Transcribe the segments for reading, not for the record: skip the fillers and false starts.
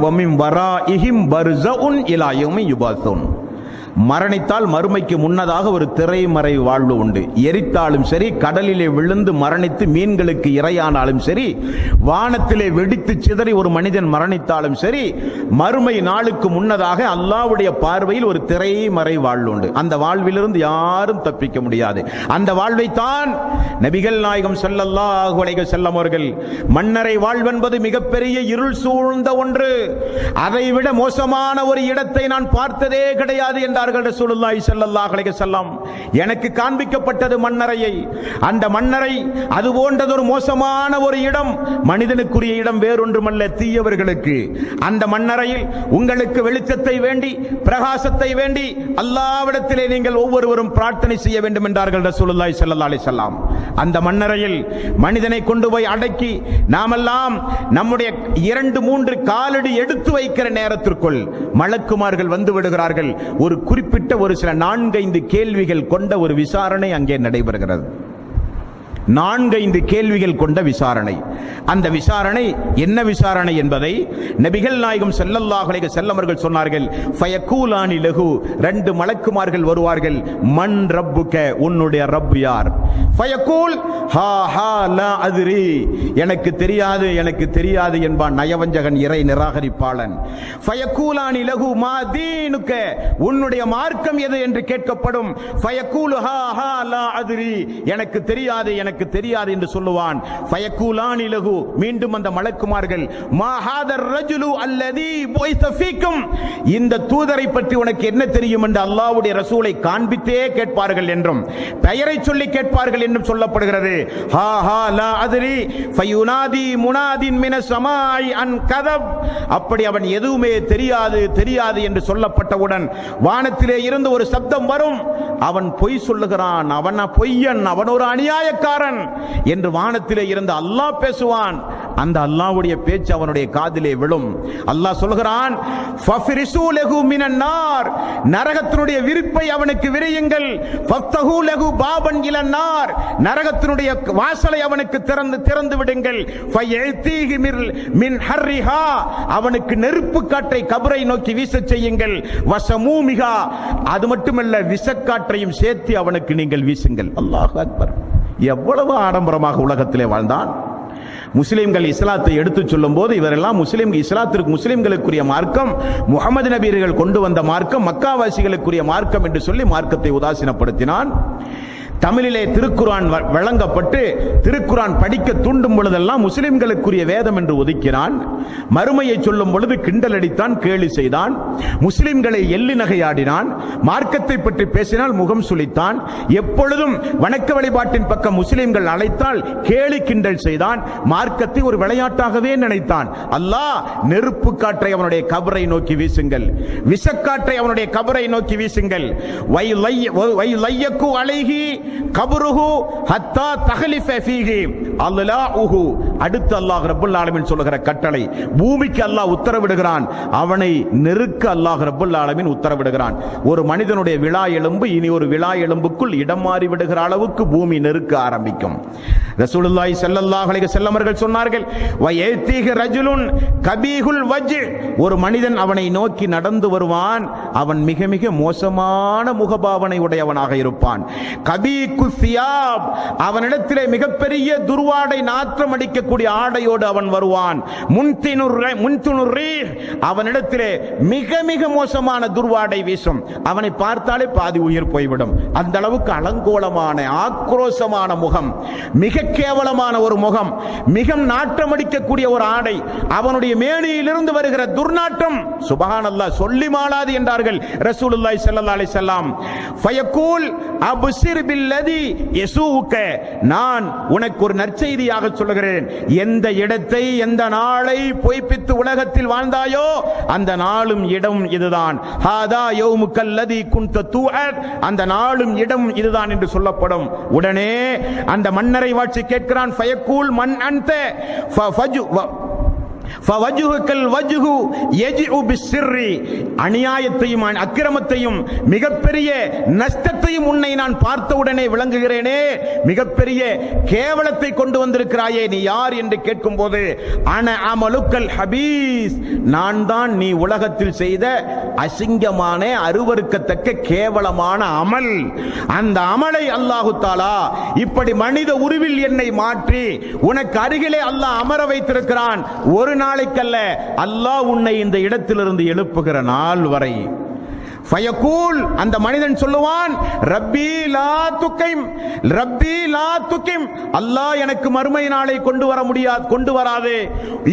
வமின் வராஇஹிம் பர்ஸஉன் இலா யௌமி யுபஅஸூன். மரணித்தால் மறுமைக்கு முன்னதாக ஒரு திரைமறை வாழ்வு உண்டு. எரித்தாலும் சரி, கடலிலே விழுந்து மரணித்து மீன்களுக்கு இரையானாலும் சரி, வானத்திலே வெடித்து சிதறி ஒரு மனிதன் மரணித்தாலும் சரி, மறுமை நாளுக்கு முன்னதாக அல்லாஹ்வுடைய பார்வையில் ஒரு திரைமறை வாழ்வு உண்டு. அந்த வாழ்விலிருந்து யாரும் தப்பிக்க முடியாது. அந்த வாழ்வைத்தான் நபிகள் நாயகம் ஸல்லல்லாஹு அலைஹி வஸல்லம் அவர்கள் மன்னரை வாழ்வென்பது மிகப்பெரிய இருள் சூழ்ந்த ஒன்று, அதைவிட மோசமான ஒரு இடத்தை நான் பார்த்ததே கிடையாது என்றார்கள் ரசூலுல்லாஹி ஸல்லல்லாஹு அலைஹி வஸல்லம். எனக்கு காண்பிக்கப்பட்டது மன்னரையை. அந்த மன்னரை அது போன்றதொரு மோசமான ஒரு இடம், மனிதனுக்குரிய இடம் வேறொன்றுமல்ல, தீயவர்களுக்கு. அந்த மன்னரையில் உங்களுக்கு வெளிச்சத்தை வேண்டி, பிரகாசத்தை வேண்டி அல்லாஹ்விடத்திலே நீங்கள் ஒவ்வொருவரும் பிரார்த்தனை செய்ய வேண்டும் என்றார்கள் ரசூலுல்லாஹி ஸல்லல்லாஹு அலைஹி வஸல்லம். அந்த மன்னரையில் மனிதனை கொண்டு போய் அடக்கி நாமெல்லாம் நம்முடைய 2-3 காலடி எடுத்து வைக்கிற நேரத்திற்குள் மலக்குமார்கள் வந்து விடுகிறார்கள். ஒரு குறிப்பிட்ட ஒரு சில 4-5 கேள்விகள் கொண்ட ஒரு விசாரணை அங்கே நடைபெறுகிறது. 4-5 கேள்விகள் கொண்ட விசாரணை. அந்த விசாரணை என்ன விசாரணை என்பதை நபிகள் நாயகம் ஸல்லல்லாஹு அலைஹி வஸல்லம் அவர்கள் சொன்னார்கள். ஃபயகூலானி லஹு, 2 மலக்குமார்கள் வருவார்கள். மன் ரப்புக, உன்னுடைய ரப் யார்? ஃபயகூல் ஹா ஹா லா அத்ரி, எனக்கு தெரியாது எனக்கு தெரியாது என்பான் நயவஞ்சகன், இறை நிராகரிப்பாளன். ஃபயகூலானி லஹு மா தீனுக, உன்னுடைய மார்க்கம் எது என்று கேட்கப்படும். ஃபயகூல் ஹா ஹா லா அத்ரி, எனக்கு தெரியாது எனக்கு தெரியாது என்று சொல்லுவான். ஃபயகூலானி லஹு, மீண்டும் அந்த மலக்குமார்கள் மா ஹாதர் ரஜுலு அல்லதி புய்ஸ ஃபீக்கும், இந்த தூதரை பற்றி உனக்கு என்ன தெரியும் என்று அல்லாஹ்வுடைய ரசூலை காண்பித்தே கேட்பார்கள் என்றும் பெயரை சொல்லி கேட்பார்கள் என்றும் சொல்லப்படுகிறது. ஹா ஹா லா அத்ரி ஃபயுனாதி முனாதின் மினஸ் ஸமாஇ அன் கதப், அப்படி அவன் எதுவுமே தெரியாது தெரியாது என்று சொல்லப்பட்டவுடன் வானத்திலே இருந்து ஒரு சப்தம் வரும். அவன் பொய் சொல்லுகிறான், அவன் பொய்யன், அவன் ஒரு அநியாயக்காரன் என்று வானத்திலே இருந்து அல்லாஹ் பேசுவான். அந்த அல்லாஹ்வுடைய பேச்சு அவனுடைய காதிலே விழும். அல்லாஹ் சொல்கிறான், ஃபஃபிரிசூ லஹு மினன் நார், நரகத்தினுடைய விரிப்பை அவனுக்கு விரியுங்கள். ஃபஃப்தஹூ லஹு பாபன் இலன் நார், நரகத்தினுடைய வாசலை அவனுக்கு திறந்து விடுங்கள். ஃபயஅதீஹி மின் ஹர்ரிஹா, அவனுக்கு நெருப்பு காற்றை கபரை நோக்கி வீசச் செய்யுங்கள். வஸமூமிஹா, அது மட்டுமல்ல விஷக்காற்றையும் சேர்த்து அவனுக்கு நீங்கள் வீசுங்கள். அல்லாஹ் அக்பர். எவ்வளவு ஆடம்பரமாக உலகத்திலே வாழ்ந்தான். முஸ்லிம்கள் இஸ்லாத்தை எடுத்து சொல்லும் போது இவரெல்லாம் முஸ்லிம்களுக்குரிய மார்க்கம், முஹம்மது நபியர்கள் கொண்டு வந்த மார்க்கம், மக்காவாசிகளுக்குரிய மார்க்கம் என்று சொல்லி மார்க்கத்தை உதாசீனப்படுத்தினான். தமிழிலே திருக்குர்ஆன் வழங்கப்பட்டு திருக்குர்ஆன் படிக்க தூண்டும் பொழுதெல்லாம் முஸ்லிம்களுக்குரிய வேதம் என்று ஒதுக்கினான். மறுமையை சொல்லும் பொழுது கிண்டல் அடித்தான், கேலி செய்தான். முஸ்லிம்களை எள்ளி நகையாடினான். மார்க்கத்தை பற்றி பேசினால் முகம் சுளித்தான். எப்பொழுதும் வணக்க வழிபாட்டின் பக்கம் முஸ்லிம்கள் அழைத்தால் கேலி கிண்டல் செய்தான். மார்க்கத்தை ஒரு விளையாட்டாகவே நினைத்தான். அல்லாஹ் நெருப்பு காற்றை அவனுடைய கபரை நோக்கி வீசுங்கள், விஷக்காற்றை அவனுடைய கபரை நோக்கி வீசுங்கள். வைலையக்கு அலைஹி கபருஹு ஹத்தா தஹலிஃப ஃபீஹி அல்லாஹு, அடுத்து அல்லாஹ் ரப்பல் ஆலமீன் சொல்லுகிற கட்டளை. பூமிக்கு அல்லாஹ் உத்தரவிடுகிறான், அவனை நெருக்க அல்லாஹ் ரப்பல் ஆலமீன் உத்தரவிடுகிறான். ஒரு மனிதனுடைய விழா எலும்பு இனி ஒரு விழா எலும்புக்குள் இடம் மாறி விடுகிற அளவுக்கு பூமி நெருக்க ஆரம்பிக்கும். ரசூலுல்லாஹி ஸல்லல்லாஹு அலைஹி வஸல்லம் அவர்கள் சொன்னார்கள், வயதீஹி ரஜுலுன் கபீஹுல் வஜ், ஒரு மனிதன் அவனை நோக்கி நடந்து வருவான், அவன் மிக மிக மோசமான முகபாவனை உடையவனாக இருப்பான். கபீகு சியாப், அவனிடத்திலே மிகப்பெரிய துர்வாடை நாற்றம் அடிக்கக்கூடிய ஆடையோடு அவன் வருவான். முன்துனுர் ரீஹ், அவனிடத்திலே மிக மிக மோசமான துர்வாடை வீசும். அவனை பார்த்தாலே பாதி உயிர் போய்விடும். அந்த அளவுக்கு அலங்கோலமான ஆக்ரோஷமான முகம், மிக கேவலமான ஒரு முகம், மிக நாற்றம் அடிக்கக்கூடிய ஒரு ஆடை, அவனுடைய மேனியிலிருந்து வருகிற துர்நாற்றம் சுப்ஹானல்லாஹ் சொல்லி மாளாது என்றார்கள் ரசூலுல்லாஹி ஸல்லல்லாஹு அலைஹி வஸல்லம். ஃபயகூல் அப்சிர் பில்லதி யசூக, நான் உனக்கு ஒரு நற்செய்தியாக சொல்லுகிறேன். எந்த இடத்தை எந்த நாளை பொய்ப்பித்து உலகத்தில் வாழ்ந்தாயோ அந்த நாளும் இடம் இதுதான். ஹாதா யௌமுக்கல் லதி குன்த துஅத், அந்த நாளும் இடம் இதுதான் என்று சொல்லப்படும். உடனே அந்த மன்னரை வாட்சி கேட்கிறான். ஃபயகூல் மன் அன்த அநியாயத்தையும் அக்கிரமத்தையும் மிகப்பெரிய நஷ்டத்தையும் உன்னை நான் பார்த்தவுடனே விளங்குகிறேனே, மிகப்பெரிய கேவலத்தை கொண்டு வந்திருக்கிறாயே, நீ யார் என்று கேட்கும் போது அன அமலுக்கல் ஹபீஸ், நான் தான் நீ உலகத்தில் செய்த அசிங்கமான அருவருக்கத்தக்க கேவலமான அமல். அந்த அமலை அல்லாஹு தஆலா இப்படி மனித உருவில் என்னை மாற்றி உனக்கு அருகிலே அல்லாஹ் அமர வைத்திருக்கிறான். ஒரு நாளைக்கல்ல, அல்லாஹ் உன்னை இந்த இடத்திலிருந்து எழுப்புகிற நாள் வரை. ஃபயகூல், அந்த மனிதன் சொல்லுவான், ரப்பி லா துகிம், ரப்பி லா துகிம், அல்லாஹ் எனக்கு மறுமை நாளை கொண்டு வர முடியாது, கொண்டு வராதே,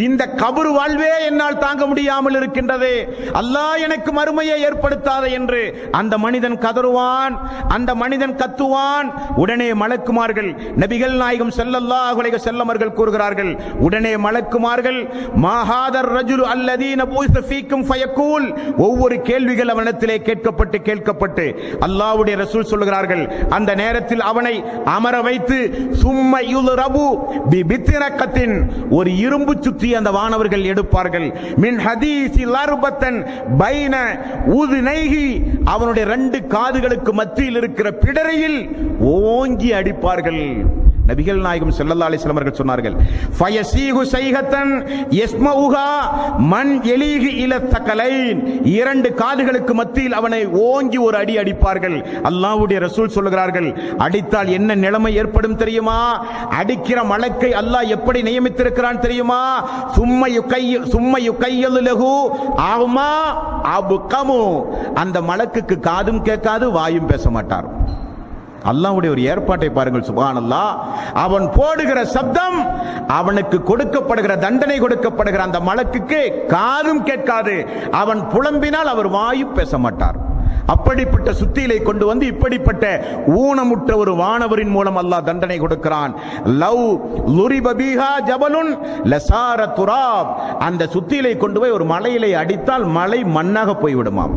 இந்த கபர் வாழ்வே என்னால் தாங்க முடியாமல் இருக்கின்றது, அல்லாஹ் எனக்கு மறுமையை ஏற்படுத்தாதே என்று அந்த மனிதன் கதறுவான், அந்த மனிதன் கத்துவான். உடனே மலக்குமார்கள், நபிகள் நாயகம் ஸல்லல்லாஹு அலைஹி வஸல்லம் அவர்கள் கூறுகிறார்கள், உடனே மலக்குமார்கள் மா ஹாதர் ரஜுலு அல்லதீன புஇஸ ஃபீக்கும் ஃபயகூல், ஒவ்வொரு கேள்விகள் அவனிடத்திலே கேட்கப்பட்டு அல்லாஹ்வுடைய ரசூல் சொல்லுகிறார்கள், அந்த நேரத்தில் அவனை அமர வைத்து சும்ம யுல்ரபு பிபித்ரகத்தின், ஒரு இரும்பு சுத்தி அந்த வானவர்கள் எடுப்பார்கள், மின் ஹதீஸி லர்பத்தன் பைன உதுனைஹி, அவனுடைய 2 காதுகளுக்கு மத்தியில் இருக்கிற பிடரையில் ஓங்கி அடிப்பார்கள். நபிகள் நாயகம் ஸல்லல்லாஹு அலைஹி வஸல்லம் அவர்கள் சொன்னார்கள், ஃபயஸீஹு ஸைஹத்தன் யஸ்மஉஹா மன் யலீஹி இல தகலைன், 2 காதுகளுக்கு மத்தியில் அவனை ஓங்கி ஒரு அடி அடிப்பார்கள். அல்லாஹ்வுடைய ரசூல் சொல்லுகிறார்கள், அடித்தால் என்ன நிலைமை ஏற்படும் தெரியுமா? அடிக்கிற மலக்கை அல்லாஹ் எப்படி நியமித்திருக்கிறான் தெரியுமா? சும்ம யுகையலு லஹு ஆமா அபுகமு, அந்த மலக்குக்கு காதும் கேட்காது, வாயும் பேச மாட்டார். அல்லாஹ்வுடைய ஒரு ஏற்பாட்டை பாருங்கள், சுப்ஹானல்லாஹ். அவன் போடுகிற சப்தம், அவனுக்கு கொடுக்கப்படுகிற தண்டனை, கொடுக்கப்படுகிற அந்த மலக்குக்கு காதும் கேட்காது, அவன் புலம்பினால் அவர் வாயும் பேச மாட்டார். அப்படிப்பட்ட சுத்தியிலை கொண்டு வந்து இப்படிப்பட்ட ஊனமுற்ற ஒரு வானவரின் மூலம் அல்லாஹ் தண்டனை கொடுக்கிறான். லவ் லுரிப பிஹா ஜபலுன் லசார துராப், அந்த சுத்தியிலை கொண்டு போய் ஒரு மலையிலே அடித்தால் மலை மண்ணாக போய்விடுமாம்.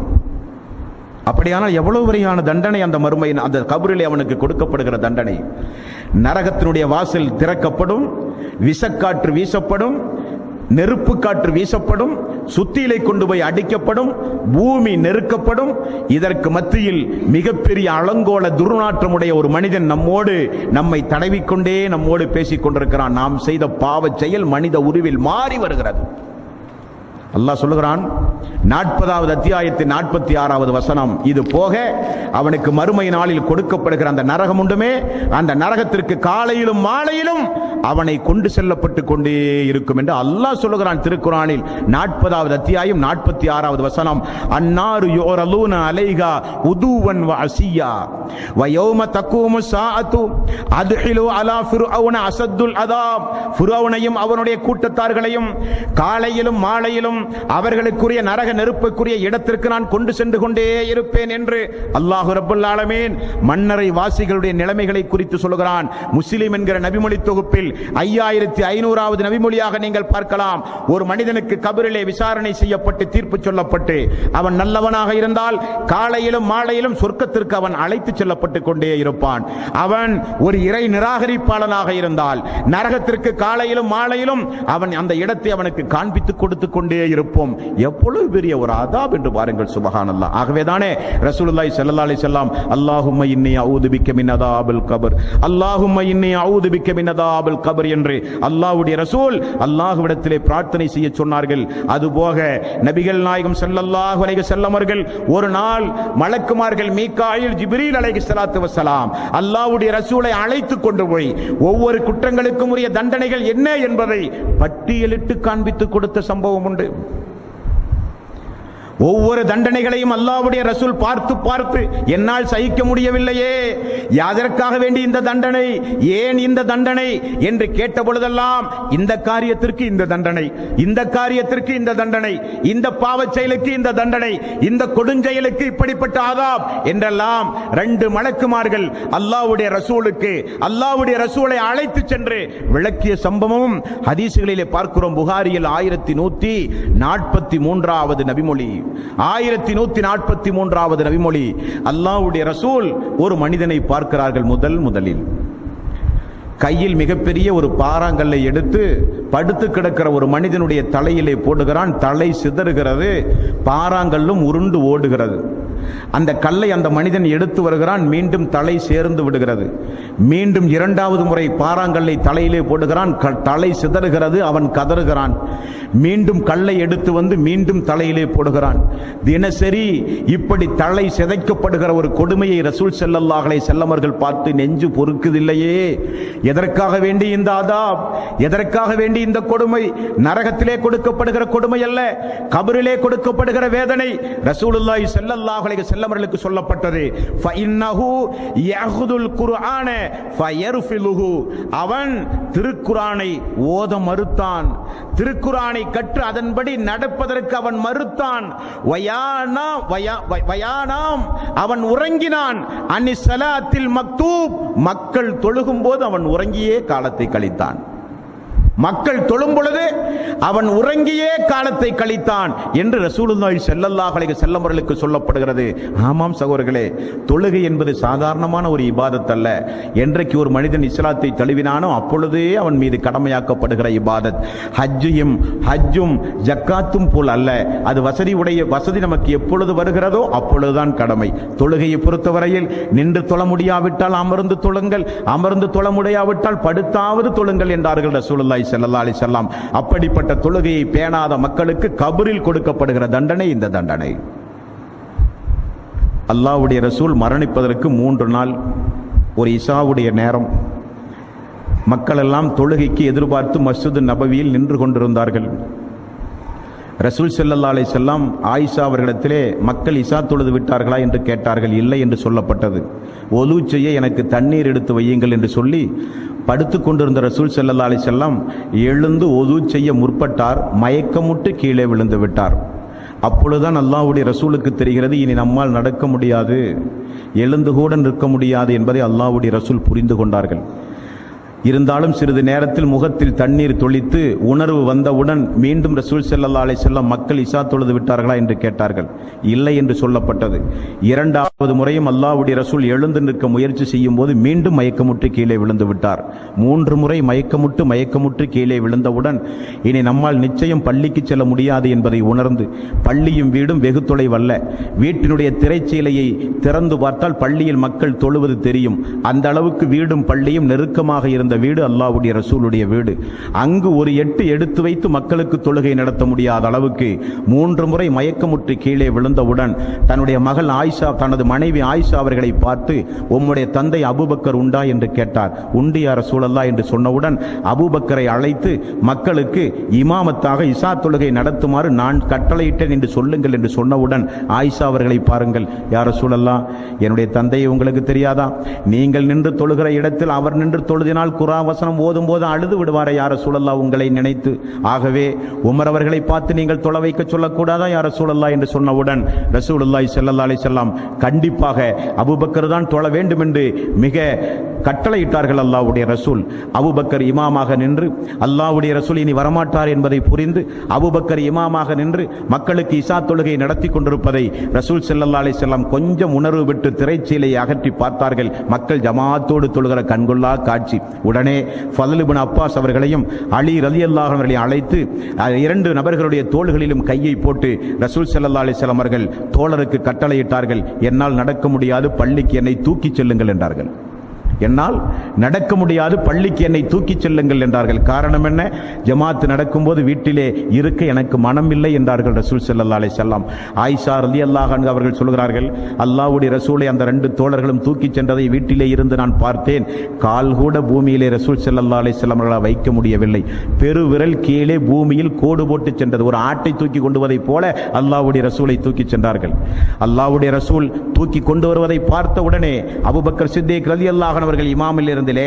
அப்படியானால் எவ்வளவு வரையான தண்டனை அந்த மறுமையின் அந்த கபரிலே அவனுக்கு கொடுக்கப்படுகிற தண்டனை. நரகத்தினுடைய வாசல் திறக்கப்படும், விஷக்காற்று வீசப்படும், நெருப்பு காற்று வீசப்படும், சுத்தியிலை கொண்டு போய் அடிக்கப்படும், பூமி நெருக்கப்படும். இதற்கு மத்தியில் மிகப்பெரிய அலங்கோல துர்நாற்றமுடைய ஒரு மனிதன் நம்மை தடவிக்கொண்டே நம்மோடு பேசிக் கொண்டிருக்கிறான். நாம் செய்த பாவ செயல் மனித உருவில் மாறி வருகிறது. அல்லாஹ் சொல்லுகிறான் 40வது அத்தியாயத்தின் 46வது வசனம், இது போக அவனுக்கு மறுமை நாளில் கொடுக்கப்படுகிற அந்த நரகம் உண்டுமே, அந்த நரகத்திற்கு காலையிலும் மாலையிலும் அவனை கொண்டு செல்லப்பட்டு கொண்டே இருக்கும் என்று அல்லாஹ் சொல்லுகிறான் திருக்குர்ஆனில். 40வது அத்தியாயம் 46வது வசனம், அன்னாரு யுரலூன அலைஹா உதுவன் வ அஸியா வ யௌம தகூமு ஸாஅத்து அத்ஹிலு அலா ஃபிர்அவுன அஸத்துல் அதாப், ஃபிர்அவுனையும் அவனுடைய கூட்டத்தார்களையும் காலையிலும் மாலையிலும் அவர்களுக்குரிய நரக நெருப்புக்குரிய இடத்திற்கு நான் கொண்டு சென்று கொண்டே இருப்பேன் என்று அல்லாஹ் ரப்பல் ஆலமீன் மன்னரை வாசிகளுடைய நிலைமைகளை குறித்து சொல்கிறான். முஸ்லிம் என்கிற நபிமொழி தொகுப்பில் 5500வது நபிமொழியாக நீங்கள் பார்க்கலாம். ஒரு மனிதனுக்கு கபரிலே விசாரணை செய்யப்பட்டு தீர்ப்பு சொல்லப்பட்டு அவன் நல்லவனாக இருந்தால் காலையிலும் மாலையிலும் சொர்க்கத்திற்கு அவன் அழைத்து செல்லப்பட்டு கொண்டே இருப்பான். அவன் ஒரு இறை நிராகரிப்பாளனாக இருந்தால் நரகத்திற்கு காலையிலும் மாலையிலும் அவன் அந்த இடத்தை அவனுக்கு காண்பித்துக் கொடுத்து கொண்டே இருப்போம். எவ்வளவு பெரிய ஒரு அதாப் என்று பாருங்கள், சுப்ஹானல்லாஹ். ஆகவேதானே ரசூலுல்லாஹி ஸல்லல்லாஹு அலைஹி வஸல்லம் அல்லாஹும்ம இன்னி அஊது பிக்க மின் அதாபில் கபர், அல்லாஹும்ம இன்னி அஊது பிக்க மின் அதாபில் கபர் என்று அல்லாஹ்வுடைய ரசூல் அல்லாஹ்விடத்திலே பிரார்த்தனை செய்ய சொன்னார்கள். அதுபோக நபிகள் நாயகம் ஸல்லல்லாஹு அலைஹி வஸல்லம் அவர்கள் ஒரு நாள் மலக்குமார்கள் மீகாயில், ஜிப்ரீல் அலைஹிஸ்ஸலாத்து வஸ்ஸலாம் அல்லாஹ்வுடைய ரசூலை அழைத்து கொண்டு போய் ஒவ்வொரு குற்றங்களுக்கும் உரிய தண்டனைகள் என்ன என்பதை பட்டியலிட்டு காண்பித்து கொடுத்த சம்பவம் உண்டு. ஒவ்வொரு தண்டனைகளையும் அல்லாஹ்வுடைய ரசூல் பார்த்து பார்த்து என்னால் சகிக்க முடியவில்லையே, எதற்காக வேண்டி இந்த தண்டனை, ஏன் இந்த தண்டனை என்று கேட்ட பொழுதெல்லாம் இந்த காரியத்திற்கு இந்த தண்டனை, இந்த காரியத்திற்கு இந்த தண்டனை, இந்த பாவச் செயலுக்கு இந்த தண்டனை, இந்த கொடுஞ்செயலுக்கு இப்படிப்பட்ட ஆதாப் என்றெல்லாம் 2 மலக்குமார்கள் அல்லாஹ்வுடைய ரசூலுக்கு அல்லாஹ்வுடைய ரசூலை அழைத்து சென்று விளக்கிய சம்பவமும் ஹதீஸ்களிலே பார்க்கிறோம். புகாரியில் 1143வது நபிமொழி, 1143வது நபிமொழி. அல்லாஹ்வுடைய ரசூல் ஒரு மனிதனை பார்க்கிறார்கள். முதலில் கையில் மிகப்பெரிய ஒரு பாறாங்கல்லை எடுத்து படுத்து கிடக்கிற ஒரு மனிதனுடைய தலையிலே போடுகிறான். தலை சிதறுகிறது, பாறாங்கல்லும் உருண்டு ஓடுகிறது. அந்த கல்லை அந்த மனிதன் எடுத்து வருகிறான், மீண்டும் தலை சேர்ந்து விடுகிறது. மீண்டும் இரண்டாவது முறை பாறாங்கல்லை தலையிலே போடுகிறான், தலை சிதறுகிறது, அவன் கதறுகிறான். மீண்டும் கல்லை எடுத்து வந்து மீண்டும் தலையிலே போடுகிறான். தினசரி இப்படி தலை சிதைக்கப்படுகிற ஒரு கொடுமையை ரசூல் ஸல்லல்லாஹு அலைஹி வஸல்லம் அவர்கள் பார்த்து நெஞ்சு பொறுக்குதில்லையே. எதற்காக வேண்டி இந்த அதாப், எதற்காக வேண்டி இந்த கொடுமை? நரகத்திலே கொடுக்கப்படுகிற கொடுமை அல்ல, கபரிலே கொடுக்கப்படுகிற வேதனை. ரசூலுல்லாஹி ஸல்லல்லாஹு அலைஹி வஸல்லம் அவர்களுக்கு சொல்லப்பட்டது, ஃபஇன்னஹு யஅஹுதுல் குர்ஆன ஃபயர்ஃபிலுஹு. அவன் திருக்குர்ஆனை ஓத மறுத்தான், திருக்குர்ஆனை கற்று அதன்படி நடப்பதற்கு அவன் மறுத்தான். வயானாம், அவன் உறங்கினான். அன்னி ஸலாத்தில் மக்தூப், மக்கள் தொழுகும் போது அவன் உறங்கியே காலத்தை கழித்தான். மக்கள் தொழும் பொழுது அவன் உறங்கியே காலத்தை கழித்தான் என்று ரசூலுல்லாஹி ஸல்லல்லாஹு அலைஹி வஸல்லம் அவர்களுக்கு சொல்லப்படுகிறது. ஆமாம் சகோதரர்களே, தொழுகை என்பது சாதாரணமான ஒரு இபாதத் அல்ல. என்றைக்கு ஒரு மனிதன் இஸ்லாத்தை தழுவினானோ அப்பொழுதே அவன் மீது கடமையாக்கப்படுகிற இபாதத். ஹஜ்ஜும் ஜக்காத்தும் போல் அல்ல. அது வசதி நமக்கு எப்பொழுது வருகிறதோ அப்பொழுதுதான் கடமை. தொழுகையை பொறுத்தவரையில் நின்று தொழ முடியாவிட்டால் அமர்ந்து தொழுங்கள், அமர்ந்து தொழ முடியாவிட்டால் படுத்தாவது தொழுங்கள் என்றார்கள் ரசூலுல்லாஹி ஸல்லல்லாஹு அலைஹி வஸல்லம். அப்படிப்பட்ட தொழுகையை பேணாத மக்களுக்கு கபரில் கொடுக்கப்படுகிற தண்டனை இந்த தண்டனை. அல்லாஹ்வுடைய ரசூல் மரணிப்பதற்கு 3 நாள், ஒரு இஷாவுடைய நேரம், மக்கள் எல்லாம் தொழுகைக்கு எதிர்பார்த்து மஸ்ஜித் நபவியில் நின்று கொண்டிருந்தார்கள். ரசூல் ஸல்லல்லாஹு அலைஹி வஸல்லம் ஆயிஷா அவர்களிடத்திலே மக்கள் இஷா தொழுது விட்டார்களா என்று கேட்டார்கள். இல்லை என்று சொல்லப்பட்டது. ஒலு செய்ய எனக்கு தண்ணீர் எடுத்து வையுங்கள் என்று சொல்லி படுத்துக் கொண்டிருந்த ரசூல் ஸல்லல்லாஹு அலைஹி வஸல்லம் எழுந்து ஒது செய்ய முற்பட்டார். மயக்கமுட்டு கீழே விழுந்து விட்டார். அப்பொழுதுதான் அல்லாஹ்வுடைய ரசூலுக்கு தெரிகிறது, இனி நம்மால் நடக்க முடியாது, எழுந்து கூட நிற்க முடியாது என்பதை அல்லாஹ்வுடைய ரசூல் புரிந்து கொண்டார்கள். இருந்தாலும் சிறிது நேரத்தில் முகத்தில் தண்ணீர் தொளித்து உணர்வு வந்தவுடன் மீண்டும் ரசூல் ஸல்லல்லாஹு அலைஹி வஸல்லம் மக்கள் இஷா தொழுது விட்டார்களா என்று கேட்டார்கள். இல்லை என்று சொல்லப்பட்டது. இரண்டாவது முறையும் அல்லாஹ்வுடைய ரசூல் எழுந்து நிற்க முயற்சி செய்யும் போது மீண்டும் மயக்கமுற்று கீழே விழுந்து விட்டார். 3 முறை மயக்கமுற்று கீழே விழுந்தவுடன் இனி நம்மால் நிச்சயம் பள்ளிக்கு செல்ல முடியாது என்பதை உணர்ந்து, பள்ளியும் வீடும் வெகு தொலைவல்ல, வீட்டினுடைய திரைச்சீலையை திறந்து பார்த்தால் பள்ளியில் மக்கள் தொழுவது தெரியும். அந்த அளவுக்கு வீடும் பள்ளியும் நெருக்கமாக இருந்த வீடு அல்லாஹ்வுடைய ரசூலுடைய வீடு. அங்கு ஒரு எட்டு எடுத்து வைத்து மக்களுக்கு தொழுகை நடத்த முடியாத அளவுக்கு 3 முறை மயக்கமுற்று கீழே விழுந்தவுடன் தன்னுடைய மகள் ஆயிஷா, தனது மனைவி ஆயிஷா அவர்களை பார்த்து, உம்முடைய தந்தை அபூபக்கர் உண்டா என்று கேட்டார். உண்டு யா ரசூலல்லாஹ் என்று சொன்னவுடன் அபூபக்கரை அழைத்து மக்களுக்கு இமாமத்தாக இஷா தொழுகை நடத்துமாறு நான் கட்டளையிட்டேன் என்று சொல்லுங்கள் என்று சொன்னவுடன் ஆயிஷா அவர்களை பாருங்கள், யா ரசூலல்லாஹ், என்னுடைய தந்தையை உங்களுக்கு தெரியாதா? நீங்கள் நின்று தொழுகிற இடத்தில் அவர் நின்று தொழுதினால் குர்ஆன் வசனம் ஓதும் போது அழுது விடுவாரே யா ரசூலல்லாஹ் உங்களை நினைத்து. ஆகவே உமர் அவர்களை பார்த்து நீங்கள் தொழ வைக்க சொல்லக்கூடாதா யா ரசூலல்லாஹ் என்று சொன்னவுடன் ரசூலுல்லாஹி ஸல்லல்லாஹு அலைஹி வஸல்லம் கண்டிப்பாக அபூபக்கர் தான் தொழ வேண்டும் என்று மிக கட்டளையிட்டார்கள். அல்லாஹ்வுடைய ரசூல் அபூபக்கர் இமாமாக நின்று, அல்லாஹ்வுடைய ரசூல் இனி வரமாட்டார் என்பதை புரிந்து அபூபக்கர் இமாமாக நின்று மக்களுக்கு இஷா தொழுகை நடத்தி கொண்டிருப்பதை ரசூல் ஸல்லல்லாஹு அலைஹி வஸல்லம் கொஞ்சம் உணர்வு விட்டு திரைச்சீலையை அகற்றி பார்த்தார்கள். மக்கள் ஜமாத்தோடு தொழுகிற கண்கொள்ளா காட்சி. உடனே ஃபضல் இப்னு அப்பாஸ் அவர்களையும் அலி ரலியல்லாஹு அன்ஹு அவர்களையும் அழைத்து 2 நபர்களுடைய தோள்களிலும் கையை போட்டு ரசூல் ஸல்லல்லாஹு அலைஹி வஸல்லம் அவர்கள் தோழருக்கு கட்டளையிட்டார்கள், என்னால் நடக்க முடியாது, பள்ளிக்கு என்னை தூக்கிச் செல்லுங்கள் என்றார்கள். என்னால் நடக்க முடியாது, பள்ளிக்கு என்னை தூக்கிச் செல்லுங்கள் என்றார்கள். காரணம் என்ன? ஜமாத் நடக்கும்போது வீட்டிலே இருக்க எனக்கு மனம் இல்லை என்றார்கள் ரசூல் ஸல்லல்லாஹு அலைஹி வஸல்லம். ஆயிஷா ரலியல்லாஹு அன்ஹா அவர்கள் சொல்கிறார்கள், அல்லாஹ்வுடைய ரசூலை அந்த 2 தோழர்களும் தூக்கிச் சென்றதை வீட்டிலே இருந்து நான் பார்த்தேன். கால் கூட பூமியிலே ரசூல் ஸல்லல்லாஹு அலைஹி வஸல்லம் அவர்களால் வைக்க முடியவில்லை. பெருவிரல் கீழே பூமியில் கோடு போட்டு சென்றது. ஒரு ஆட்டை தூக்கி கொண்டு வருவதைப் போல அல்லாஹ்வுடைய ரசூலை தூக்கி சென்றார்கள். அல்லாஹ்வுடைய ரசூல் தூக்கி கொண்டு வருவதை பார்த்த உடனே அபூபக்கர் சித்திக் ரலியல்லாஹு அவர்கள் இமாமில் இருந்திலே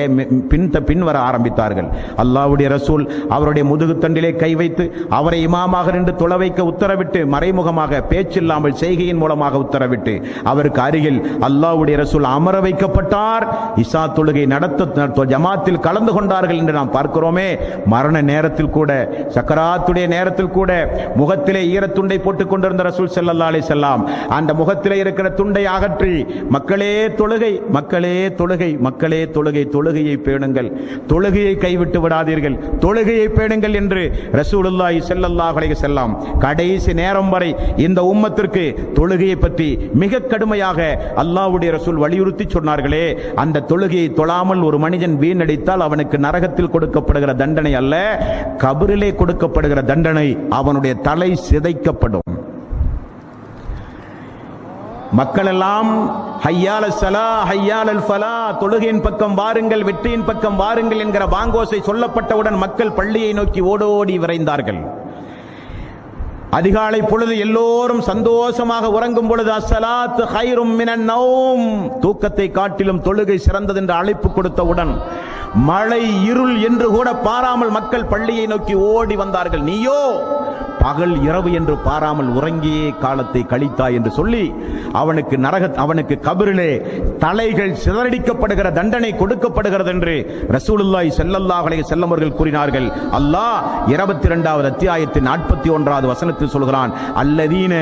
பின் வர ஆரம்பித்தார்கள். அல்லாஹ்வுடைய ரசூல் அவருடைய முதுகுத்தண்டிலே கை வைத்து அவரை இமாமாக நின்று தொழ வைக்க உத்தரவிட்டு, மறைமுகமாக பேச்சில்லாமல் செய்கையின் மூலமாக உத்தரவிட்டு அவருக்கு அருகில் அல்லாஹ்வுடைய ரசூல் அமர வைக்கப்பட்டார். இஷா தொழுகை நடத்த ஜமாத்தில் கலந்து கொண்டார்கள் என்று நாம் பார்க்கிறோமே. மரண நேரத்தில் கூட, சக்கராத்துடைய நேரத்தில் கூட முகத்திலே ஈரத்துண்டை போட்டுக் கொண்டிருந்த ரசூல் ஸல்லல்லாஹு அலைஹி வஸல்லம் அந்த முகத்திலே இருக்கிற துண்டை அகற்றி, மக்களே தொழுகை, மக்களே தொழுகை, மக்களே தொழுகையை பேணுங்கள், தொழுகையை கைவிட்டு விடாதீர்கள், தொழுகையை பேணுங்கள் என்று ரசூலுல்லாஹி ஸல்லல்லாஹு அலைஹி வஸல்லம் கடைசி நேரம் வரை இந்த உம்மத்திற்கு தொழுகையை பற்றி மிக கடுமையாக அல்லாஹ்வுடைய ரசூல் வலியுறுத்தி சொன்னார்களே. அந்த தொழுகையை தொழாமல் ஒரு மனிதன் வீணடித்தால் அவனுக்கு நரகத்தில் கொடுக்கப்படுகிற தண்டனை அல்ல, கபரிலே கொடுக்கப்படுகிற தண்டனை, அவனுடைய தலை சிதைக்கப்படும். மக்கள் எல்லாம் ஹய்யால ஸலா ஹய்யாலல் ஃபலா, தொழுகையின் பக்கம் வாருங்கள், வெற்றியின் பக்கம் வாருங்கள் என்கிற பாங்கோசை சொல்லப்பட்டவுடன் மக்கள் பள்ளியை நோக்கி ஓடோடி விரைந்தார்கள். அதிகாலை பொழுது எல்லோரும் சந்தோஷமாக உறங்கும் பொழுது அஸ்ஸலாத்து கைரும் மினன் நௌம், தூக்கத்தை காட்டிலும் தொழுகை சிறந்தது என்று அழைப்பு கொடுத்தவுடன் மழை இருள் என்று கூட பாராமல் மக்கள் பள்ளியை நோக்கி ஓடி வந்தார்கள். நீயோ பகல் இரவு என்று பாராமல் உறங்கியே காலத்தை கழித்தாய் என்று சொல்லி அவனுக்கு கபரிலே தலைகள் சிதறடிக்கப்படுகிற தண்டனை கொடுக்கப்படுகிறது என்று ரசூலுல்லாஹி ஸல்லல்லாஹு அலைஹி வஸல்லம் அவர்கள் கூறினார்கள். அல்லாஹ் 22வது அத்தியாயத்தின் 41வது வசனத்தில் சொல்கிறான், அல்லதீன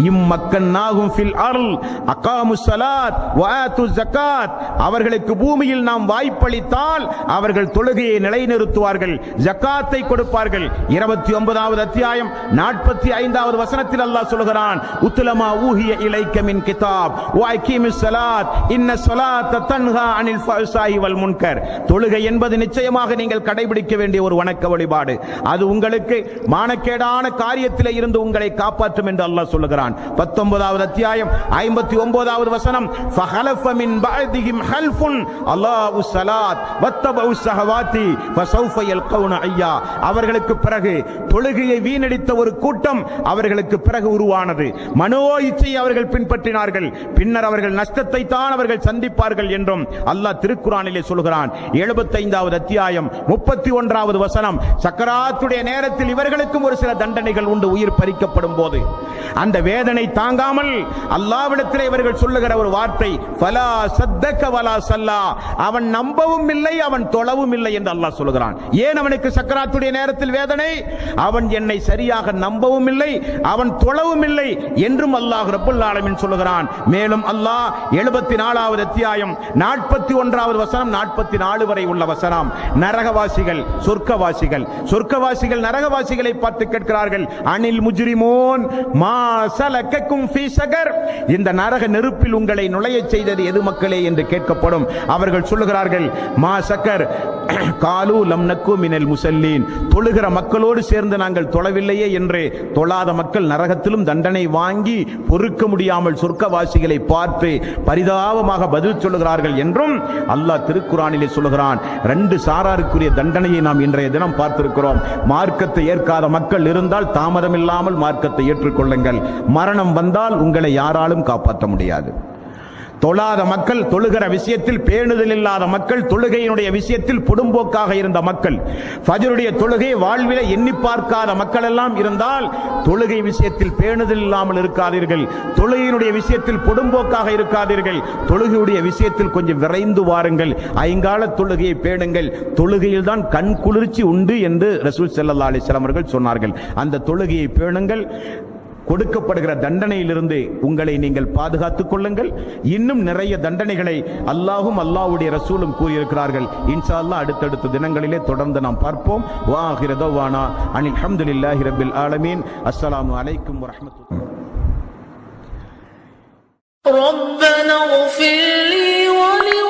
இம்மக்கன்னாஹும் ஃபில் அர்ல் அகாமுஸ் ஸலாத் வ ஆத்துஸ் ஸகாத், அவர்களுக்கு பூமியில் நாம் வாய்ப்பளித்தால் அவர்கள் தொழுகையை நிலைநிறுத்துவார்கள், ஜகாத்தை கொடுப்பார்கள். 29வது அத்தியாயம் 45வது வசனத்தில் அல்லாஹ் சொல்கிறான், உத்லமா ஊஹிய இலைக்க மின் கிதாப் வ அகீமிஸ் ஸலாத் இன்ன ஸலாத்த தன்ஹா அனில் ஃபஹ்ஷாஇ வல் முன்கர், தொழுகை என்பது நிச்சயமாக நீங்கள் கடைபிடிக்க வேண்டிய ஒரு வணக்க வழிபாடு, அது உங்களுக்கு மானக்கேடான காரியத்திலே இருந்து உங்களை காப்பாற்றும் என்று அல்லாஹ் சொல்கிறான். 19வது அத்தியாயம் 59வது வசனம், ஃபஹலஃப மின் பஅதிஹிம் ஹல்ஃபுன் அல்லாஹு ஸலாத் வத்தபஉ ஸஹவாத்தி ஃபஸௌஃப யல்கௌன ஐயா, அவர்களுக்கு பிறகு தொழுகையை வீணடித்த ஒரு கூட்டம் அவர்களுக்கு பிறகு உருவானது. மனோ இச்சையை அவர்கள் பின்பற்றினார்கள், பின்னர் அவர்கள் நஷ்டத்தை தான் அவர்கள் சந்திப்பார்கள் என்றும் அல்லாஹ் திருக்குர்ஆனிலே சொல்கிறான். 75வது அத்தியாயம் 31வது வசனம், சக்கராத்துடைய நேரத்தில் இவர்களுக்கும் ஒரு சில தண்டனைகள் உண்டு. உயிர் பறிக்கப்படும் போது அந்த வேதனை தாங்காமல் அல்லாஹ்விடத்திலே இவர்கள் சொல்லுகிற ஒரு வார்த்தை, ஃபலா சத்தக வலா ஸல்லா, அவன் நம்பவும் இல்லை அவன் தொழவும் இல்லை என்று அல்லாஹ் சொல்கிறான். ஏன் அவனுக்கு சக்கராத்துடைய நேரத்தில் வேதனை? அவன் என்னை சரியாக நம்பவும் இல்லை, அவன் தொழவும் இல்லை என்றும் அல்லாஹ் ரப்பல் ஆலமீன் சொல்கிறான். மேலும் அல்லாஹ் 74வது அத்தியாயம் 41வது வசனம் 44 வரை உள்ள வசனம், நரகவாசிகள் சொர்க்கவாசிகள் நரகவாசிகளை பார்த்து கேட்கிறார்கள், அனில் முஜ்ரிமூன் மா சலக்கக்கும் ஃபீ ஸகர், இந்த நரக நெருப்பில் உங்களை நுழைய செய்தது எது மக்களே என்று கேட்கப்படும். அவர்கள் சொல்லுகிறார்கள், மா ஸகர் காலு லம் நக்கு மினல் முஸல்லீன், தொழுகிற மக்களோடு சேர்ந்து நாங்கள் தொழவில்லையே என்று தொழாத மக்கள் நரகத்திலும் தண்டனை வாங்கி பொறுக்க முடியாமல் சொர்க்கவாசிகளை பார்த்து பரிதாபமாக பதில் சொல்லுகிறார்கள் என்றும் அல்லாஹ் திருக்குர்ஆனிலே சொல்கிறான். 2 சாராருக்குரிய தண்டனையை நாம் இன்றைய தினம் பார்த்திருக்கிறோம். மார்க்கத்தை ஏற்காத மக்கள் இருந்தால் தாமதமில்லாமல் மார்க்கத்தை ஏற்றுக்கொள்ளுங்கள். மரணம் வந்தால் உங்களை யாராலும் காப்பாற்ற முடியாது. தொழாத மக்கள், தொழுகிற விஷயத்தில் பேணுதல் இல்லாத மக்கள், தொழுகையினுடைய விஷயத்தில் புடும்போக்காக இருந்த மக்கள், ஃபஜ்ருடைய தொழுகை வாழ்வில எண்ணி பார்க்காத மக்கள் எல்லாம் இருந்தால் தொழுகை விஷயத்தில் பேணுதல் இல்லாமல் இருக்காதீர்கள், தொழுகையினுடைய விஷயத்தில் புடும்போக்காக இருக்காதீர்கள், தொழுகையுடைய விஷயத்தில் கொஞ்சம் விரைந்து வாருங்கள், ஐங்கால தொழுகையை பேணுங்கள், தொழுகையில் தான் கண் குளிர்ச்சி உண்டு என்று ரசூல் ஸல்லல்லாஹு அலைஹி வஸல்லம் அவர்கள் சொன்னார்கள். அந்த தொழுகையை பேணுங்கள், கொடுக்கப்படுகிற தண்டனையிலிருந்து உங்களை நீங்கள் பாதுகாத்துக் கொள்ளுங்கள். இன்னும் நிறைய தண்டனைகளை அல்லாஹ்வும் அல்லாஹ்வுடைய ரசூலும் கூறியிருக்கிறார்கள். இன்ஷா அல்லாஹ் அடுத்தடுத்த தினங்களிலே தொடர்ந்து நாம் பார்ப்போம். வா ஆகிரு தஅவானா அனில் ஹம்துலில்லாஹி ரப்பில் ஆலமீன். அஸ்ஸலாமு அலைக்கும் வரஹ்மத்துல்லாஹி. ரப்பனா இஃபிர் லி வ